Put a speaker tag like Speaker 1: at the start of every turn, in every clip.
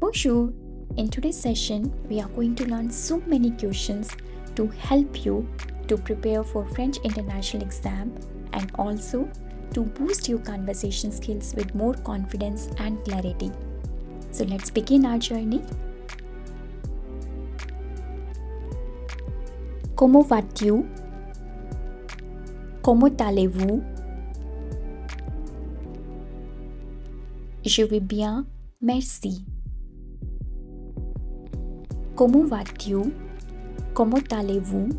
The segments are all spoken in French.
Speaker 1: Bonjour! In today's session, we are going to learn so many questions to help you to prepare for French international exam and also to boost your conversation skills with more confidence and clarity. So let's begin our journey. Comment vas-tu? Comment allez-vous? Je vais bien, merci. Comment vas-tu? Comment allez-vous?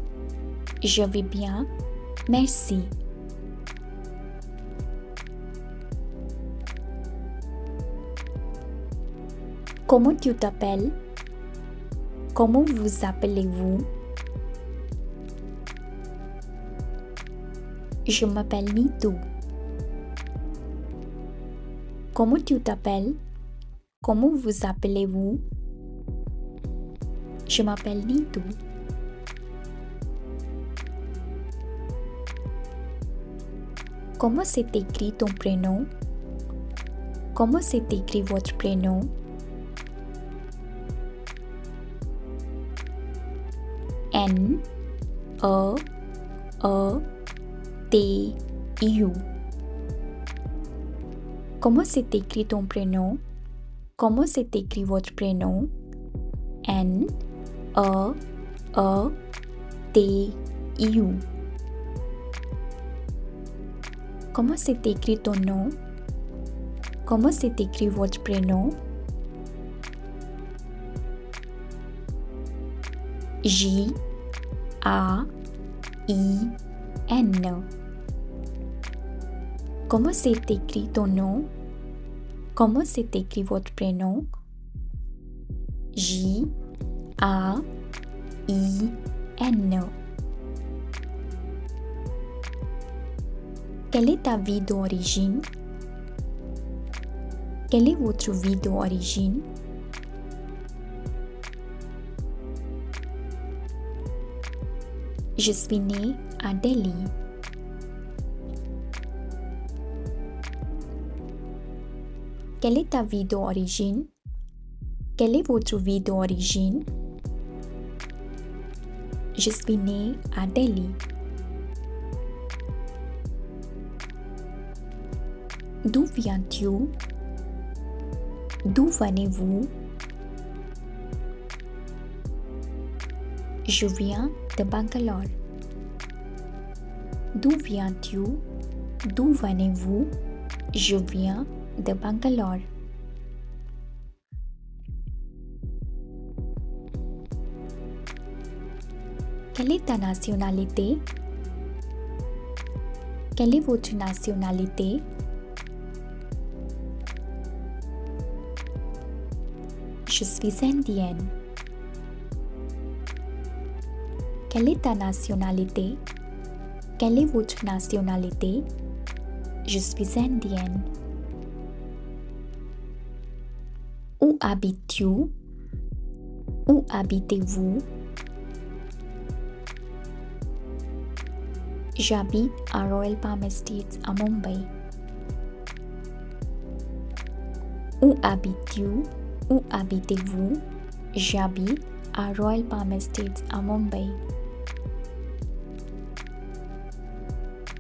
Speaker 1: Je vais bien, merci. Comment tu t'appelles? Comment vous appelez-vous? Je m'appelle Nitu. Comment tu t'appelles? Comment vous appelez-vous? Je m'appelle Nitu. Comment c'est écrit ton prénom? Comment c'est écrit votre prénom? N E T U. Comment c'est écrit ton prénom? Comment c'est écrit votre prénom? N E T U. Comment c'est écrit ton nom? Comment c'est écrit votre prénom? J A I N. Comment c'est écrit ton nom? Comment c'est écrit votre prénom? J A I N. Quelle est ta ville d'origine? Quelle est votre ville d'origine? Je suis né à Delhi. Quelle est ta ville d'origine? Quelle est votre ville d'origine? Je suis né à Delhi. D'où viens-tu? D'où venez-vous? Je viens de Bangalore. D'où viens-tu? D'où venez-vous? Je viens de Bangalore. Quelle est ta nationalité? Quelle est votre nationalité? Je suis indienne. Quelle est ta nationalité? Quelle est votre nationalité? Je suis indienne. Où habites-tu? Où habitez-vous? J'habite à Royal Palm Estates à Mumbai. Où habites-tu? Où habitez-vous? J'habite à Royal Palm Estates à Mumbai.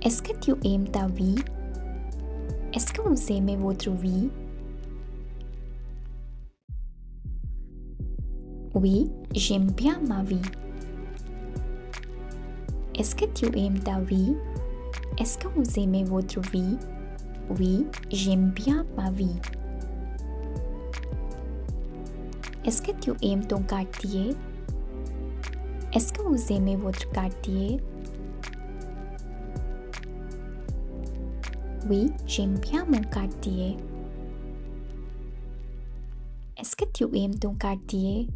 Speaker 1: Est-ce que tu aimes ta vie? Est-ce que vous aimez votre vie? Oui, j'aime bien ma vie. Est-ce que tu aimes ta vie? Est-ce que vous aimez votre vie? Oui, j'aime bien ma vie. Est-ce que tu aimes ton quartier? Est-ce que vous aimez votre quartier? Oui, j'aime bien mon quartier. Est-ce que tu aimes ton quartier?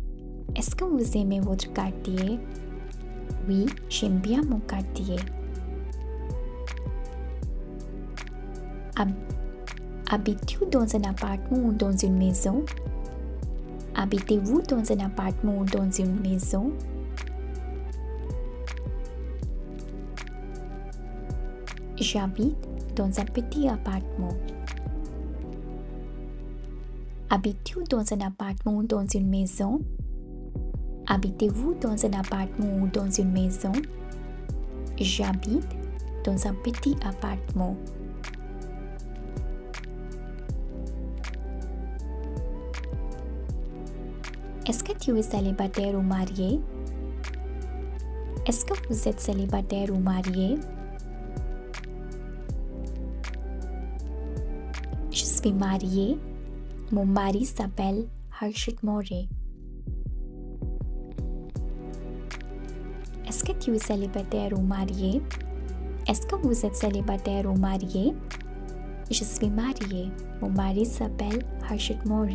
Speaker 1: Est-ce que vous aimez votre quartier? Oui, j'aime bien mon quartier. Habites-tu dans un appartement ou dans une maison? Habitez-vous dans un appartement ou dans une maison? J'habite dans un petit appartement. Habites-tu dans un appartement ou dans une maison? Habitez-vous dans un appartement ou dans une maison? J'habite dans un petit appartement. Est-ce que tu es célibataire ou marié? Est-ce que vous êtes célibataire ou marié? Je suis mariée. Mon mari s'appelle Harshit More. Est-ce que tu es célibataire ou marié? Est-ce que vous êtes célibataire ou marié? Je suis mariée. Mon mari s'appelle Harshit More.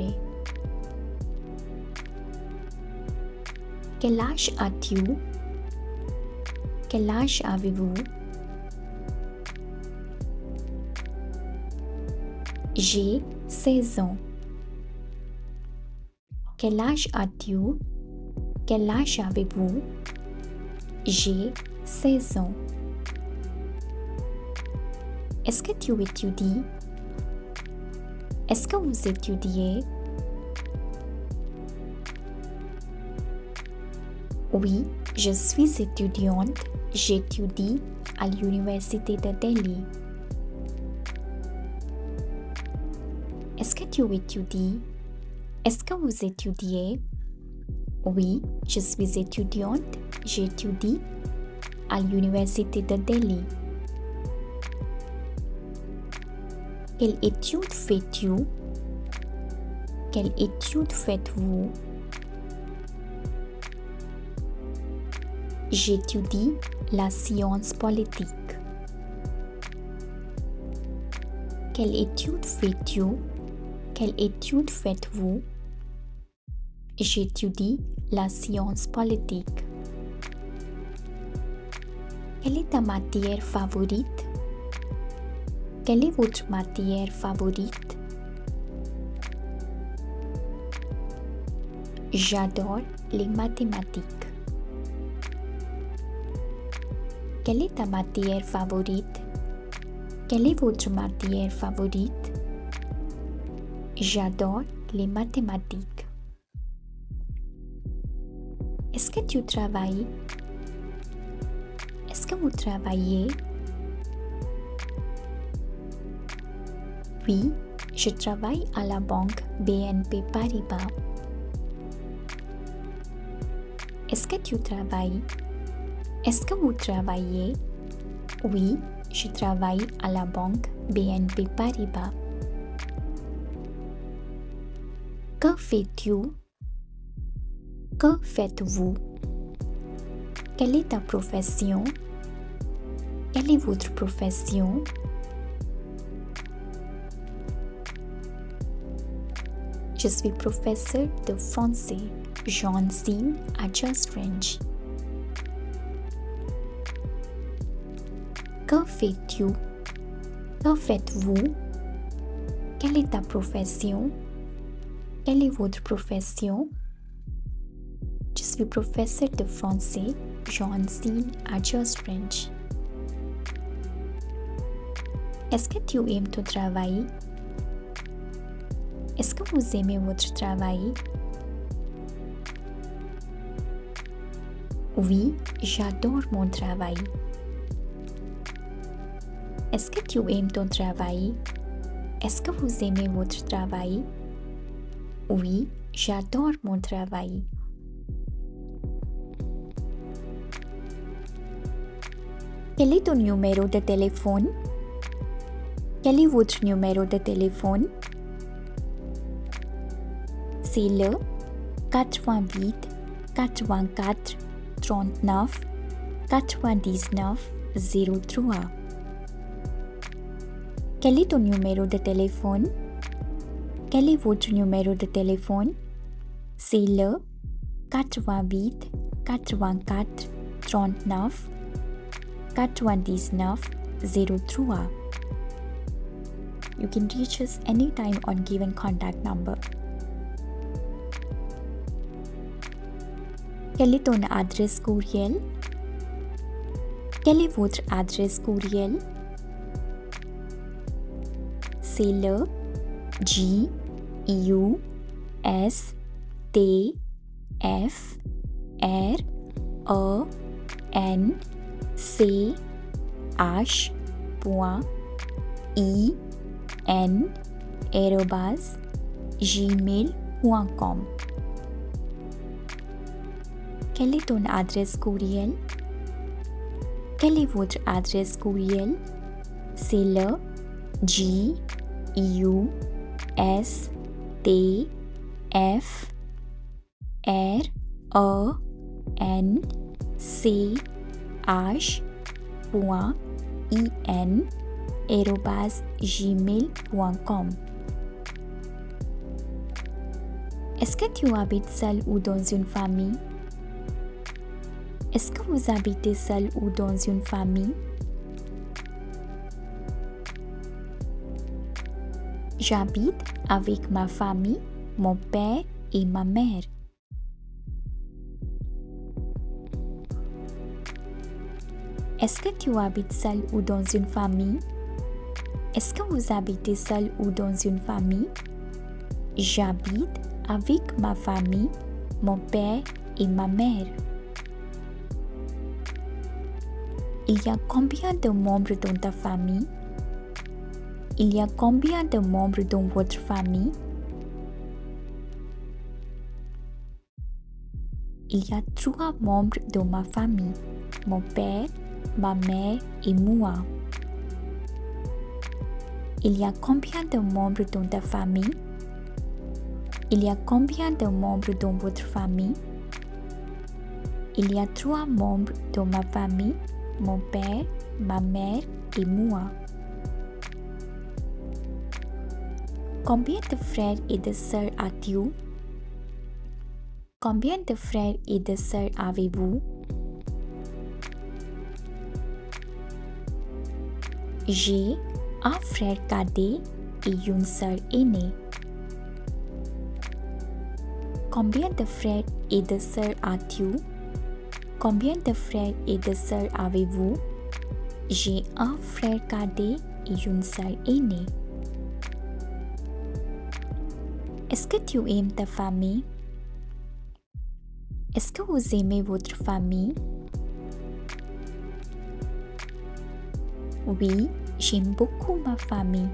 Speaker 1: Quel âge as-tu? Quel âge avez-vous? J'ai 16 ans. Quel âge as-tu? Quel âge avez-vous? J'ai 16 ans. Est-ce que tu étudies? Est-ce que vous étudiez? Oui, je suis étudiante. J'étudie à l'université de Delhi. Est-ce que tu étudies? Est-ce que vous étudiez? Oui, je suis étudiante. J'étudie à l'université de Delhi. Quelle étude fais-tu? Quelle étude faites-vous? J'étudie la science politique. Quelle étude fais-tu? Quelle étude faites-vous? J'étudie la science politique. Quelle est ta matière favorite? Quelle est votre matière favorite? J'adore les mathématiques. Quelle est ta matière favorite? Quelle est votre matière favorite? J'adore les mathématiques. Est-ce que tu travailles? Est-ce que vous travaillez? Oui, je travaille à la banque BNP Paribas. Est-ce que tu travailles? Est-ce que vous travaillez? Oui, je travaille à la banque BNP Paribas. Que fais-tu? Que faites-vous? Quelle est ta profession? Quelle est votre profession? Je suis professeur de français. J'enseigne à Just French. Que fais-tu? Que faites-vous? Quelle est ta profession? Quelle est votre profession? Je suis professeur de français. J'enseigne à Just French. Est-ce que tu aimes ton travail? Est-ce que vous aimez votre travail? Oui, j'adore mon travail. Est-ce que tu aimes ton travail? Est-ce que vous aimez votre travail? Oui, j'adore mon travail. Quel est ton numéro de téléphone? Quel est votre numéro de téléphone? C'est le 88 84 39 99 03. Quel est ton numéro de téléphone? Quel est votre numéro de téléphone? C'est le 88 84 39 99 03. You can reach us anytime on given contact number. Quel est ton adresse courriel? Quel est votre adresse courriel? C'est le G U S T F R A N C H .en @gmail.com. Quel est ton adresse courriel? Quelle est votre adresse courriel? C'est le G U S T F R A N C H .en @gmail.com. Est-ce que tu habites seul ou dans une famille? Est-ce que vous habitez seul ou dans une famille? J'habite avec ma famille, mon père et ma mère. Est-ce que tu habites seul ou dans une famille? Est-ce que vous habitez seul ou dans une famille? J'habite avec ma famille, mon père et ma mère. Il y a combien de membres dans ta famille? Il y a combien de membres dans votre famille? Il y a 3 membres dans ma famille, mon père, ma mère et moi. Il y a combien de membres dans ta famille? Il y a combien de membres dans votre famille? Il y a 3 membres dans ma famille, mon père, ma mère et moi. Combien de frères et de sœurs as-tu? Combien de frères et de sœurs avez-vous? J'ai un frère cadet et une sœur aînée. Combien de frères et de sœurs as-tu? Combien de frères et de sœurs avez-vous? J'ai un frère cadet et une sœur aînée. Est-ce que tu aimes ta famille? Est-ce que vous aimez votre famille? Oui, j'aime beaucoup ma famille.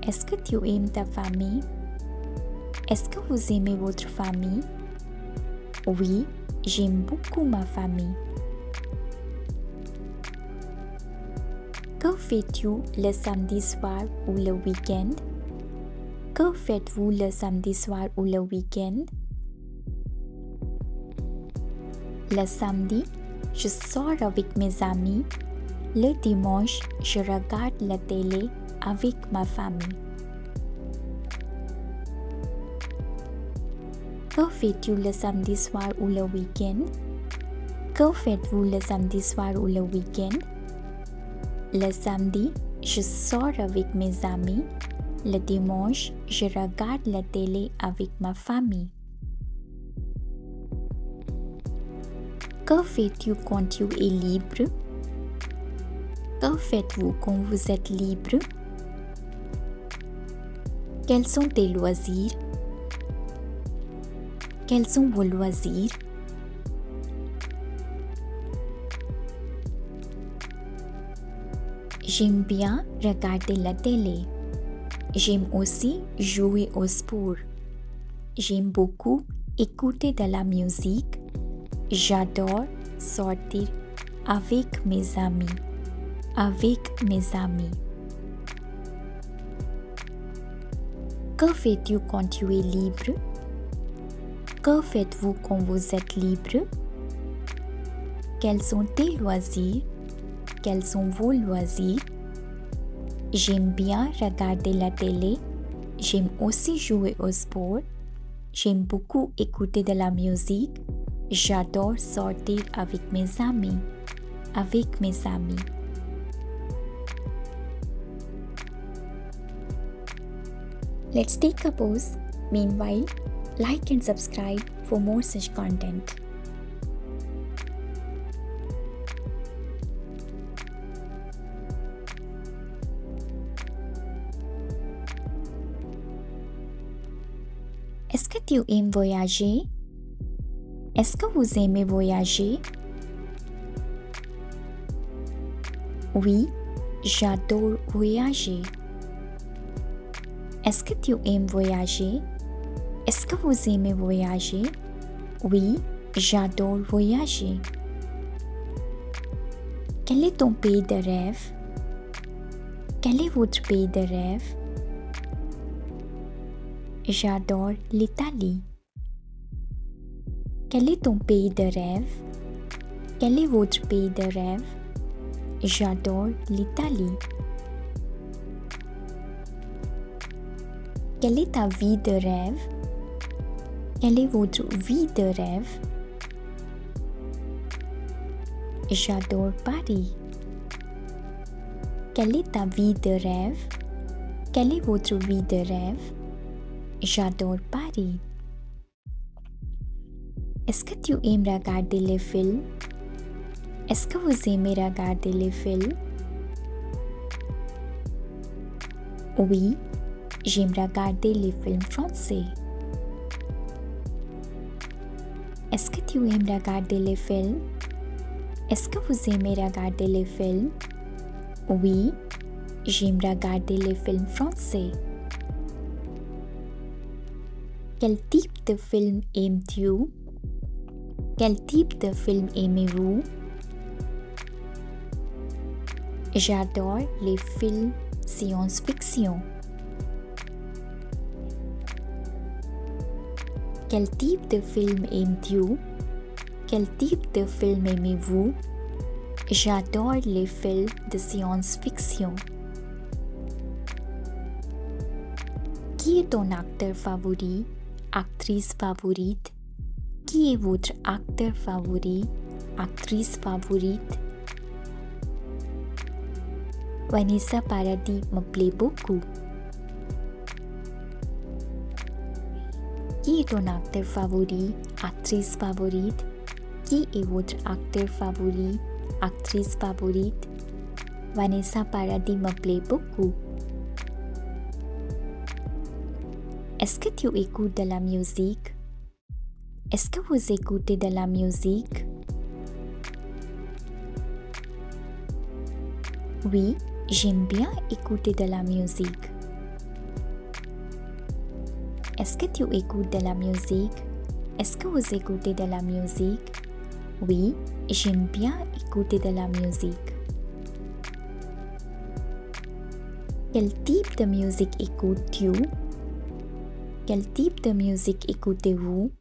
Speaker 1: Est-ce que tu aimes ta famille? Est-ce que vous aimez votre famille? Oui, j'aime beaucoup ma famille. Que fais-tu le samedi soir ou le week-end? Que faites-vous le samedi soir ou le week-end? Le samedi, je sors avec mes amis. Le dimanche, je regarde la télé avec ma famille. Que fais-tu le samedi soir ou le week-end? Que faites-vous le samedi soir ou le week-end? Le samedi, je sors avec mes amis. Le dimanche, je regarde la télé avec ma famille. Que fais-tu quand tu es libre? Que faites-vous quand vous êtes libre? Quels sont tes loisirs? Quels sont vos loisirs? J'aime bien regarder la télé. J'aime aussi jouer au sport. J'aime beaucoup écouter de la musique. J'adore sortir avec mes amis. Avec mes amis. Que fais-tu quand tu es libre? Que faites-vous quand vous êtes libre? Quels sont tes loisirs? Quels sont vos loisirs? J'aime bien regarder la télé. J'aime aussi jouer au sport. J'aime beaucoup écouter de la musique. J'adore sortir avec mes amis. Avec mes amis. Let's take a pause. Meanwhile, like and subscribe for more such content. Est-ce que tu aimes voyager? Est-ce que vous aimez voyager? Oui, j'adore voyager. Est-ce que tu aimes voyager? Est-ce que vous aimez voyager? Oui, j'adore voyager. Quel est ton pays de rêve? Quel est votre pays de rêve? J'adore l'Italie. Quel est ton pays de rêve? Quel est votre pays de rêve? J'adore l'Italie. Quelle est ta vie de rêve? Quelle est votre vie de rêve? J'adore Paris. Quelle est ta vie de rêve? Quelle est votre vie de rêve? J'adore Paris. Est-ce que tu aimes regarder les films? Est-ce que vous aimez regarder les films? Oui, j'aime regarder les films français. Est-ce que tu aimes regarder les films? Est-ce que vous aimez regarder les films? Oui, j'aime regarder les films français. Quel type de film aimes-tu? Quel type de film aimez-vous? J'adore les films science-fiction. Quel type de film aimes-tu? Quel type de film aimez-vous? J'adore les films de science-fiction. Qui est ton acteur favori? Actrice favorite? Qui est votre acteur favori? Actrice favorite? Vanessa Paradis me plaît beaucoup. Qui est ton acteur favori? Actrice favorite? Qui est votre acteur favori? Actrice favorite? Vanessa Paradis me plaît beaucoup. Est-ce que tu écoutes de la musique? Est-ce que vous écoutez de la musique? Oui, j'aime bien écouter de la musique. Est-ce que tu écoutes de la musique? Est-ce que vous écoutez de la musique? Oui, j'aime bien écouter de la musique. Quel type de musique écoutes-tu? Quel type de musique écoutez-vous?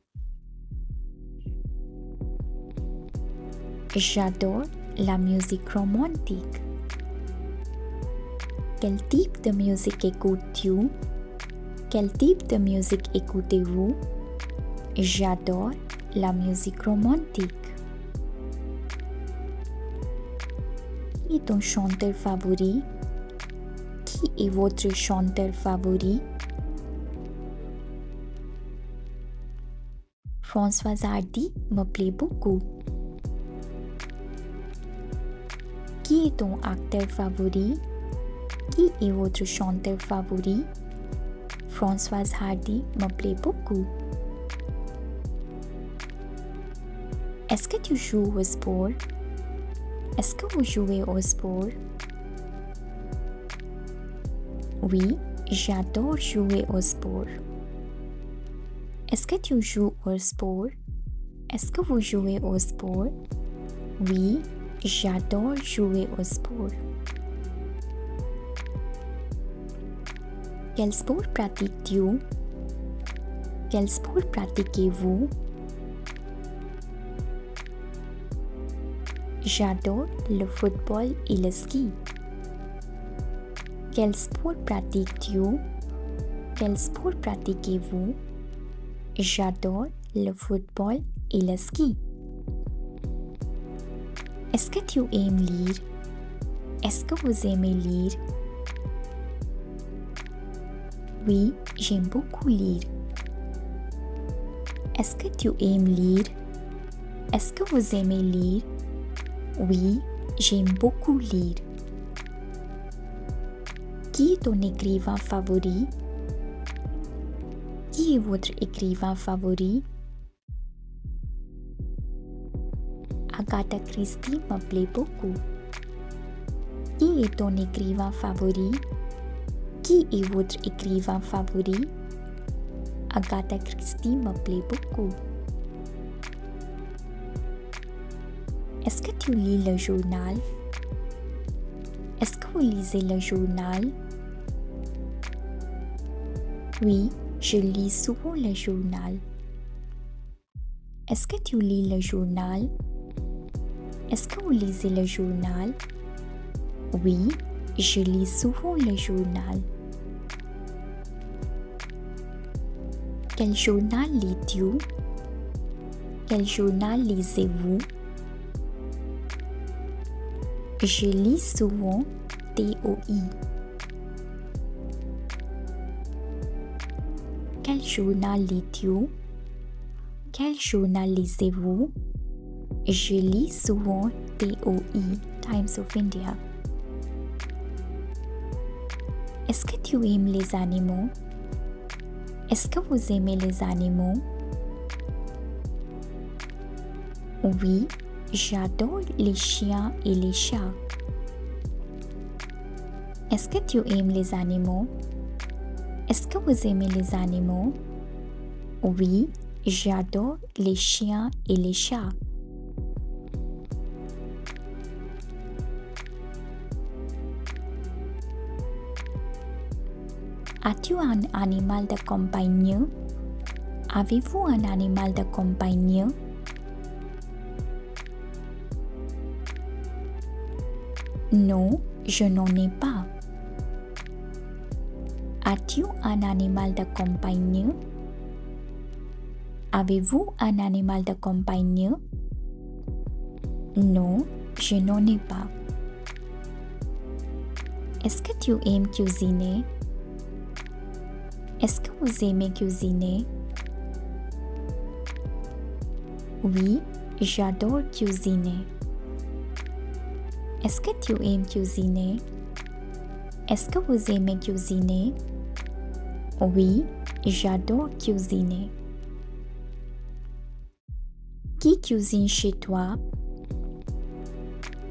Speaker 1: J'adore la musique romantique. Quel type de musique écoutes-tu? Quel type de musique écoutez-vous? J'adore la musique romantique. Qui est ton chanteur favori? Qui est votre chanteur favori? François Hardy me plaît beaucoup. Qui est ton acteur favori? Qui est votre chanteur favori? François Hardy me plaît beaucoup. Est-ce que tu joues au sport? Est-ce que vous jouez au sport? Oui, j'adore jouer au sport. Est-ce que tu joues au sport? Est-ce que vous jouez au sport? Oui, j'adore jouer au sport. Quel sport pratiques-tu? Quel sport pratiquez-vous? J'adore le football et le ski. Quel sport pratiques-tu? Quel sport pratiquez-vous? J'adore le football et le ski. Est-ce que tu aimes lire? Est-ce que vous aimez lire? Oui, j'aime beaucoup lire. Est-ce que tu aimes lire? Est-ce que vous aimez lire? Oui, j'aime beaucoup lire. Qui est ton écrivain favori? Qui Qui est votre écrivain favori? Agatha Christie me plaît beaucoup. Qui est ton écrivain favori? Qui est votre écrivain favori? Agatha Christie me plaît beaucoup. Est-ce que tu lis le journal? Est-ce que vous lisez le journal? Oui, je lis souvent le journal. Est-ce que tu lis le journal? Est-ce que vous lisez le journal? Oui, je lis souvent le journal. Quel journal lis-tu? Quel journal lisez-vous? Je lis souvent TOI. Quel journal lis-tu? Quel journal lisez-vous? Je lis souvent TOI, Times of India. Est-ce que tu aimes les animaux? Est-ce que vous aimez les animaux? Oui, j'adore les chiens et les chats. Est-ce que tu aimes les animaux? Est-ce que vous aimez les animaux? Oui, j'adore les chiens et les chats. As-tu un animal de compagnie? Avez-vous un animal de compagnie? Non, je n'en ai pas. As-tu un animal de compagnie? Avez-vous un animal de compagnie? Non, je n'en ai pas. Est-ce que tu aimes cuisiner? Est-ce que vous aimez cuisiner? Oui, j'adore cuisiner. Est-ce que tu aimes cuisiner? Est-ce que vous aimez cuisiner? Oui, j'adore cuisiner. Qui cuisine chez toi?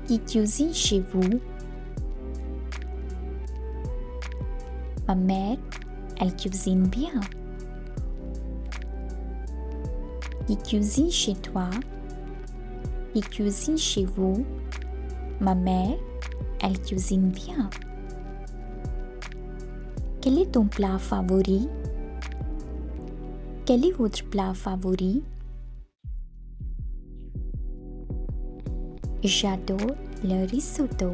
Speaker 1: Qui cuisine chez vous? Ma mère, elle cuisine bien. Qui cuisine chez toi? Qui cuisine chez vous? Ma mère, elle cuisine bien. Quel est ton plat favori? Quel est votre plat favori? J'adore le risotto.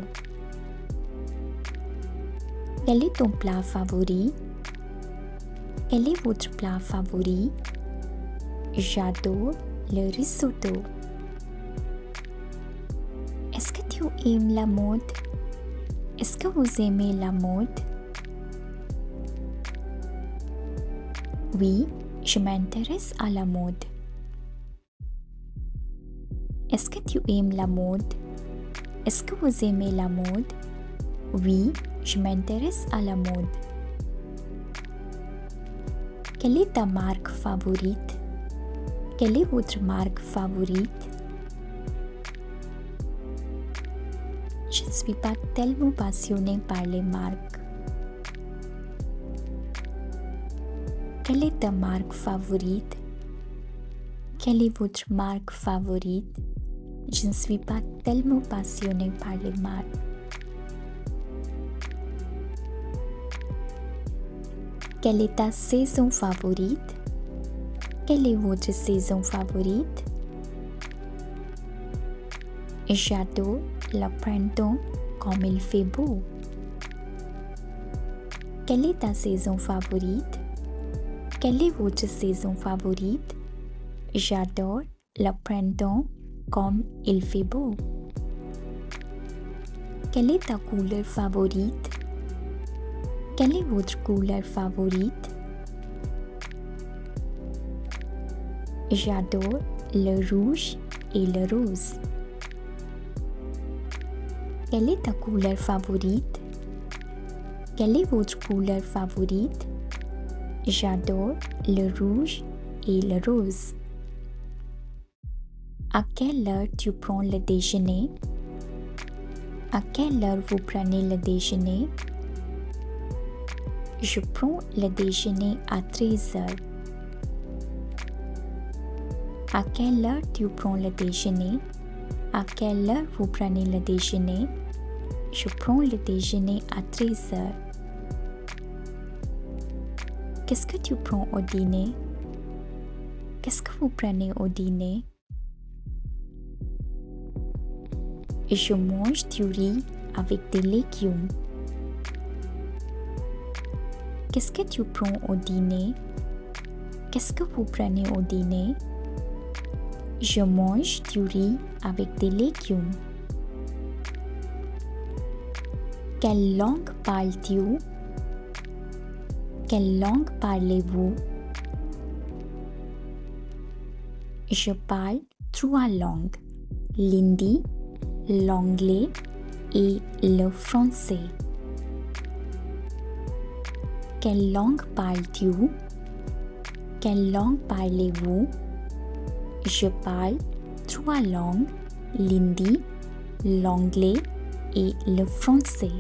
Speaker 1: Quel est ton plat favori? Quel est votre plat favori? J'adore le risotto. Est-ce que tu aimes la mode? Est-ce que vous aimez la mode? Oui, je m'intéresse à la mode. Est-ce que tu aimes la mode? Est-ce que vous aimez la mode? Oui, je m'intéresse à la mode. Quelle est ta marque favorite? Quelle est votre marque favorite? Je ne suis pas tellement passionnée par les marques. Quelle est ta marque favorite? Quelle est votre marque favorite? Je ne suis pas tellement passionnée par les marques. Quelle est ta saison favorite? Quelle est votre saison favorite? J'adore le printemps comme il fait beau. Quelle est ta saison favorite? Quelle est votre saison favorite? J'adore le printemps comme il fait beau. Quelle est ta couleur favorite? Quelle est votre couleur favorite? J'adore le rouge et le rose. Quelle est ta couleur favorite? Quelle est votre couleur favorite? J'adore le rouge et le rose. À quelle heure tu prends le déjeuner? À quelle heure vous prenez le déjeuner? Je prends le déjeuner à 13 heures. À quelle heure tu prends le déjeuner? À quelle heure vous prenez le déjeuner? Je prends le déjeuner à 13 heures. Qu'est-ce que tu prends au dîner? Qu'est-ce que vous prenez au dîner? Je mange du riz avec des légumes. Qu'est-ce que tu prends au dîner? Qu'est-ce que vous prenez au dîner? Je mange du riz avec des légumes. Quelle langue parles-tu? Quelle langue parlez-vous? Je parle 3 langues, l'hindi, l'anglais et le français. Quelle langue parles-tu? Quelle langue parlez-vous? Je parle 3 langues, l'hindi, l'anglais et le français.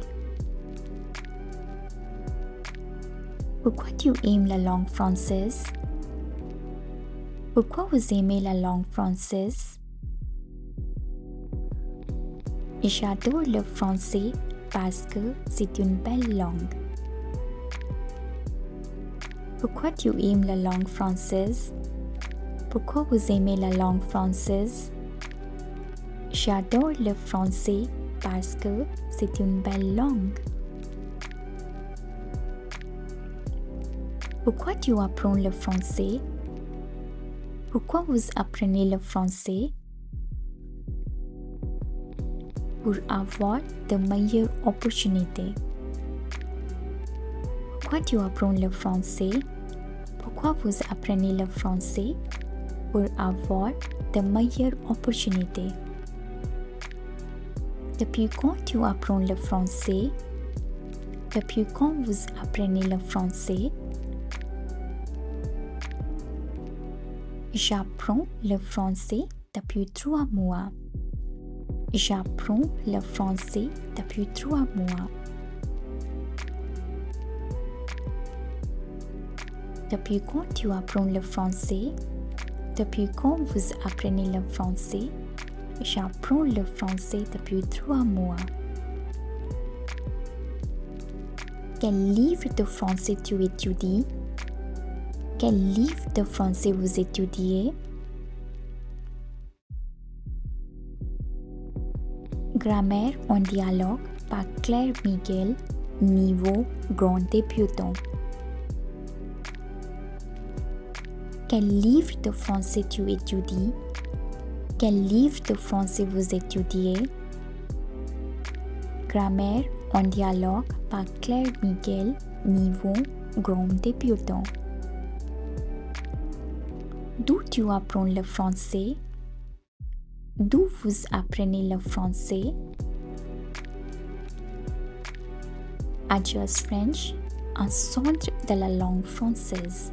Speaker 1: Pourquoi tu aimes la langue française? Pourquoi vous aimez la langue française? J'adore le français parce que c'est une belle langue. Pourquoi tu aimes la langue française? Pourquoi vous aimez la langue française? J'adore le français parce que c'est une belle langue. Pourquoi tu apprends le français? Pourquoi vous apprenez le français? Pour avoir de meilleures opportunités. Pourquoi tu apprends le français? Pourquoi vous apprenez le français? Pour avoir de meilleures opportunités. Depuis quand tu apprends le français? Depuis quand vous apprenez le français? J'apprends le français depuis 3 mois. J'apprends le français depuis 3 mois. Depuis quand tu apprends le français? Depuis quand vous apprenez le français? J'apprends le français depuis 3 mois. Quel livre de français tu étudies? Quel livre de français vous étudiez? Grammaire en dialogue par Claire Miguel, niveau grand débutant. Quel livre de français tu étudies? Quel livre de français vous étudiez? Grammaire en dialogue par Claire Miguel, niveau grand débutant. D'où tu apprends le français? D'où vous apprenez le français? Adjust French, un centre de la langue française.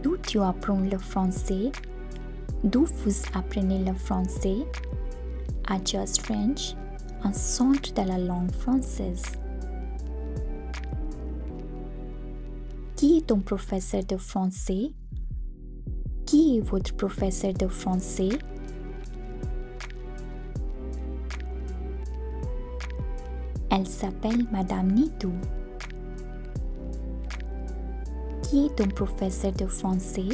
Speaker 1: D'où tu apprends le français? D'où vous apprenez le français? Adjust French, un centre de la langue française. Qui est ton professeur de français? Qui est votre professeur de français? Elle s'appelle Madame Nitou. Qui est ton professeur de français?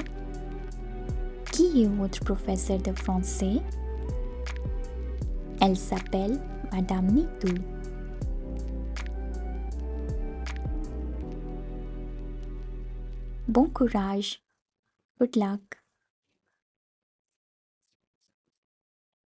Speaker 1: Qui est votre professeur de français? Elle s'appelle Madame Nitou. Bon courage. Good luck.